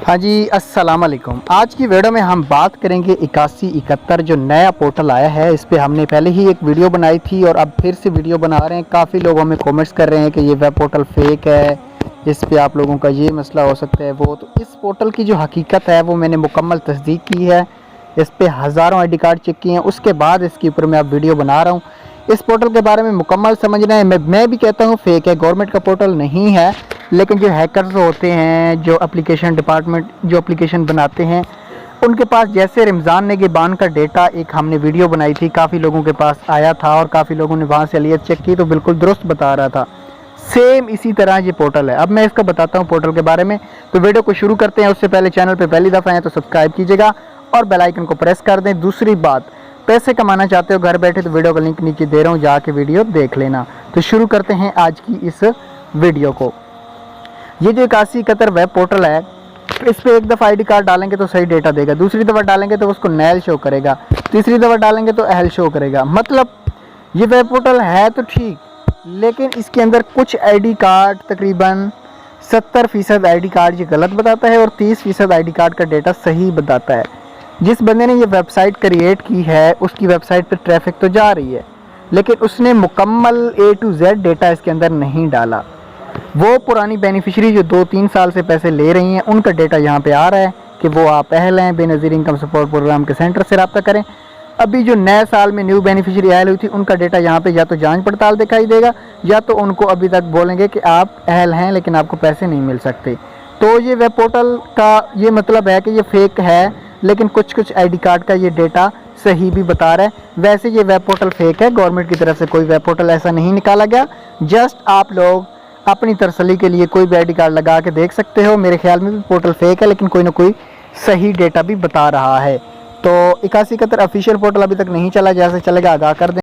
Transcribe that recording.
हाँ जी, अस्सलाम वालेकुम। आज की वीडियो में हम बात करेंगे 8171 जो नया पोर्टल आया है। इस पे हमने पहले ही एक वीडियो बनाई थी और अब फिर से वीडियो बना रहे हैं। काफ़ी लोग हमें कमेंट्स कर रहे हैं कि ये वेब पोर्टल फेक है, इस पे आप लोगों का ये मसला हो सकता है वो। तो इस पोर्टल की जो हकीकत है वो मैंने मुकम्मल तस्दीक की है। इस पे हज़ारों ID कार्ड चेक किए हैं, उसके बाद इसके ऊपर मैं अब वीडियो बना रहा हूँ। इस पोर्टल के बारे में मुकम्मल समझना है। मैं भी कहता हूँ फेक है, गवर्नमेंट का पोर्टल नहीं है। लेकिन जो हैकर्स होते हैं, जो एप्लीकेशन डिपार्टमेंट जो एप्लीकेशन बनाते हैं, उनके पास जैसे रमज़ान निगहबान का डेटा एक हमने वीडियो बनाई थी, काफ़ी लोगों के पास आया था और काफ़ी लोगों ने वहाँ से अलियत चेक की तो बिल्कुल दुरुस्त बता रहा था। सेम इसी तरह ये पोर्टल है। अब मैं इसका बताता हूँ पोर्टल के बारे में। तो वीडियो को शुरू करते हैं। उससे पहले चैनल पर पहली दफ़ा आए तो सब्सक्राइब कीजिएगा और बेल आइकन को प्रेस कर दें। दूसरी बात, पैसे कमाना चाहते हो घर बैठे तो वीडियो का लिंक नीचे दे रहा हूँ, जाके वीडियो देख लेना। तो शुरू करते हैं आज की इस वीडियो को। ये जो 8171 वेब पोर्टल है, इस पे एक दफ़ा ID कार्ड डालेंगे तो सही डेटा देगा, दूसरी दफ़ा डालेंगे तो उसको नैल शो करेगा, तीसरी दफ़ा डालेंगे तो अहल शो करेगा। मतलब ये वेब पोर्टल है तो ठीक, लेकिन इसके अंदर कुछ ID कार्ड तकरीबन 70% ID कार्ड ये गलत बताता है और 30% ID कार्ड का डेटा सही बताता है। जिस बंदे ने ये वेबसाइट क्रिएट की है उसकी वेबसाइट पर ट्रैफिक तो जा रही है, लेकिन उसने मुकम्मल A to Z डेटा इसके अंदर नहीं डाला। वो पुरानी बेनिफिशरी जो 2-3 साल से पैसे ले रही हैं उनका डेटा यहाँ पे आ रहा है कि वो आप अहल हैं, बेनज़ीर इनकम सपोर्ट प्रोग्राम के सेंटर से रब्ता करें। अभी जो नए साल में न्यू बेनिफिशरी अहल हुई थी उनका डेटा यहाँ पे या तो जांच पड़ताल दिखाई देगा या तो उनको अभी तक बोलेंगे कि आप अहल हैं लेकिन आपको पैसे नहीं मिल सकते। तो ये वेब पोर्टल का ये मतलब है कि ये फेक है, लेकिन कुछ ID कार्ड का ये डेटा सही भी बता रहा है। वैसे ये वेब पोर्टल फेक है, गवर्नमेंट की तरफ से कोई वेब पोर्टल ऐसा नहीं निकाला गया। जस्ट आप लोग अपनी तसल्ली के लिए कोई भी ID कार्ड लगा के देख सकते हो। मेरे ख्याल में भी पोर्टल फेक है, लेकिन कोई ना कोई सही डेटा भी बता रहा है। तो 8171 ऑफिशियल पोर्टल अभी तक नहीं चला, जैसे चलेगा आगाह कर दें।